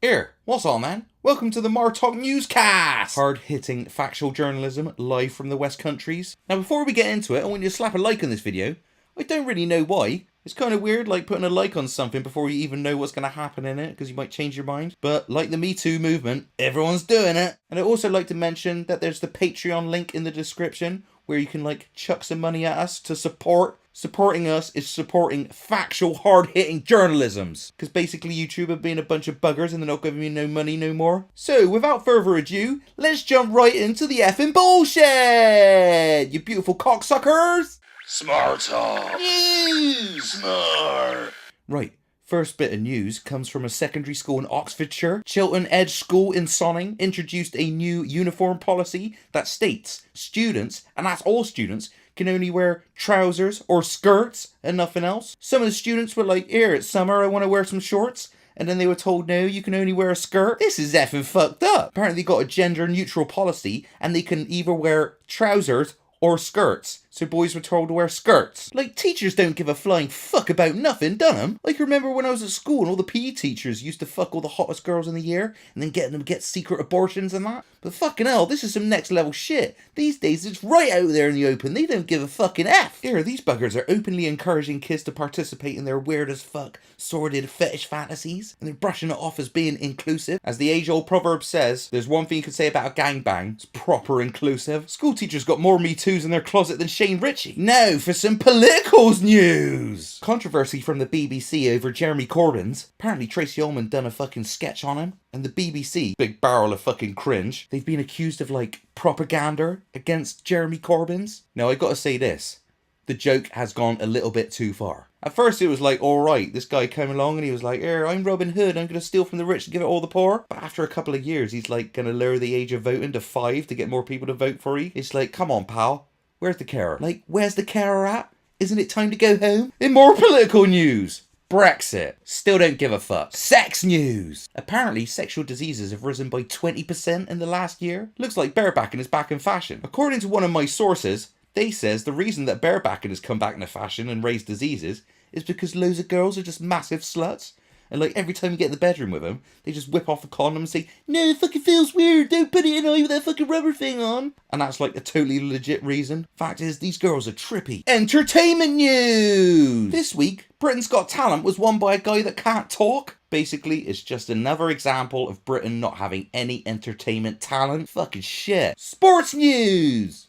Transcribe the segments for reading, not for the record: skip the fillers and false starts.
Here, what's on, man? Welcome to the Martock Newscast! Hard-hitting factual journalism live from the West Countries. Now, before we get into it, I want you to slap a like on this video. I don't really know why. It's kind of weird, like putting a like on something before you even know what's going to happen in it, because you might change your mind. But like the Me Too movement, everyone's doing it. And I'd also like to mention that there's the Patreon link in the description, where you can like chuck some money at us to support. Supporting us is supporting factual, hard-hitting journalisms. Because basically YouTube have been a bunch of buggers and they're not giving me no money no more. So, without further ado, let's jump right into the effing bullshit! You beautiful cocksuckers! Smart Talk! News! Smart! Right. First bit of news comes from a secondary school in Oxfordshire. Chiltern Edge School in Sonning introduced a new uniform policy that states students, and that's all students, can only wear trousers or skirts and nothing else. Some of the students were like, here, it's summer, I want to wear some shorts. And then they were told, no, you can only wear a skirt. This is effing fucked up. Apparently they got a gender neutral policy and they can either wear trousers or skirts. So boys were told to wear skirts. Like, teachers don't give a flying fuck about nothing, done. Like, I remember when I was at school and all the PE teachers used to fuck all the hottest girls in the year and then get them to get secret abortions and that. But fucking hell, this is some next level shit. These days, it's right out there in the open. They don't give a fucking F. Here, these buggers are openly encouraging kids to participate in their weird as fuck, sordid fetish fantasies. And they're brushing it off as being inclusive. As the age-old proverb says, there's one thing you can say about a gangbang. It's proper inclusive. School teachers got more Me Too's in their closet than Shane Ritchie. Now for some politicals news. Controversy from the BBC over Jeremy Corbyn's. Apparently Tracy Ullman done a fucking sketch on him. And the BBC, big barrel of fucking cringe, they've been accused of like propaganda against Jeremy Corbyn's. Now I gotta say this. The joke has gone a little bit too far. At first it was like, alright, this guy came along and he was like, here, I'm Robin Hood, I'm going to steal from the rich and give it all the poor. But after a couple of years, he's like going to lower the age of voting to 5 to get more people to vote for you. It's like, come on, pal. Where's the carer? Like, where's the carer at? Isn't it time to go home? In more political news. Brexit. Still don't give a fuck. Sex news. Apparently, sexual diseases have risen by 20% in the last year. Looks like barebacking is back in fashion. According to one of my sources, they says the reason that barebacking has come back into fashion and raised diseases is because loads of girls are just massive sluts. And like every time you get in the bedroom with them, they just whip off a condom and say, no, it fucking feels weird, don't put it in with that fucking rubber thing on. And that's like a totally legit reason. Fact is, these girls are trippy. Entertainment news! This week, Britain's Got Talent was won by a guy that can't talk. Basically, it's just another example of Britain not having any entertainment talent. Fucking shit. Sports news!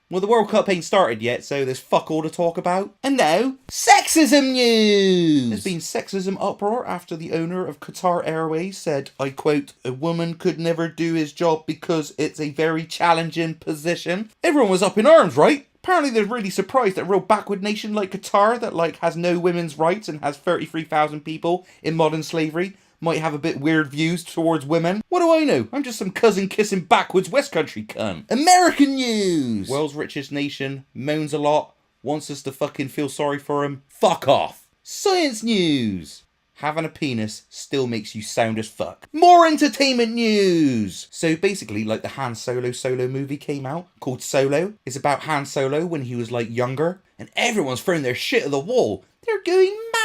Well, the World Cup ain't started yet, so there's fuck all to talk about. And now, sexism news! There's been sexism uproar after the owner of Qatar Airways said, I quote, a woman could never do his job because it's a very challenging position. Everyone was up in arms, right? Apparently they're really surprised that a real backward nation like Qatar that like has no women's rights and has 33,000 people in modern slavery might have a bit weird views towards women. What do I know? I'm just some cousin kissing backwards West Country cunt. American news! World's richest nation moans a lot, wants us to fucking feel sorry for him. Fuck off. Science news! Having a penis still makes you sound as fuck. More entertainment news! So basically, like the Han Solo movie came out, called Solo. It's about Han Solo when he was like younger, and everyone's throwing their shit at the wall. They're going mad!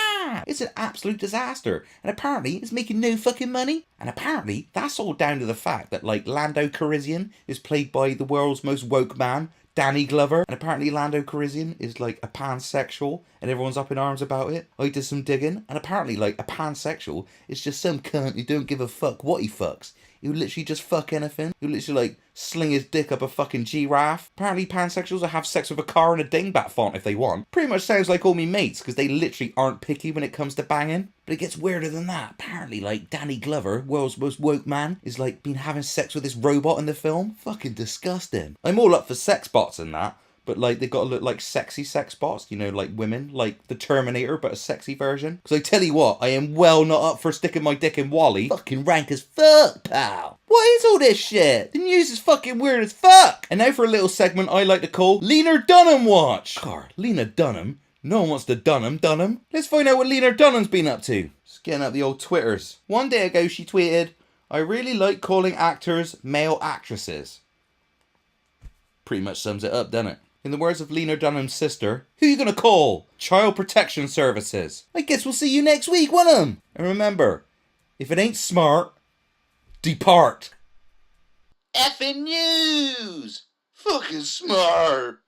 It's an absolute disaster, and apparently it's making no fucking money. And apparently that's all down to the fact that like Lando Calrissian is played by the world's most woke man, Danny Glover, and apparently Lando Calrissian is like a pansexual and everyone's up in arms about it. I did some digging, and apparently like a pansexual is just some cunt who don't give a fuck what he fucks. He would literally just fuck anything. He would literally like sling his dick up a fucking giraffe. Apparently pansexuals will have sex with a car and a dingbat font if they want. Pretty much sounds like all me mates because they literally aren't picky when it comes to banging. But it gets weirder than that. Apparently like Danny Glover, world's most woke man, is like been having sex with this robot in the film. Fucking disgusting. I'm all up for sex bots and that. But like they gotta look like sexy sex bots, you know, like women, like the Terminator, but a sexy version. Because I tell you what, I am well not up for sticking my dick in Wally. Fucking rank as fuck, pal. What is all this shit? The news is fucking weird as fuck. And now for a little segment I like to call Lena Dunham Watch. Car, Lena Dunham? No one wants to Dunham. Let's find out what Lena Dunham's been up to. Just getting up the old Twitters. One day ago she tweeted, I really like calling actors male actresses. Pretty much sums it up, doesn't it? In the words of Lena Dunham's sister, who you gonna call? Child Protection Services. I guess we'll see you next week, won't 'em? And remember, if it ain't smart, Depart. Effing news! Fucking smart!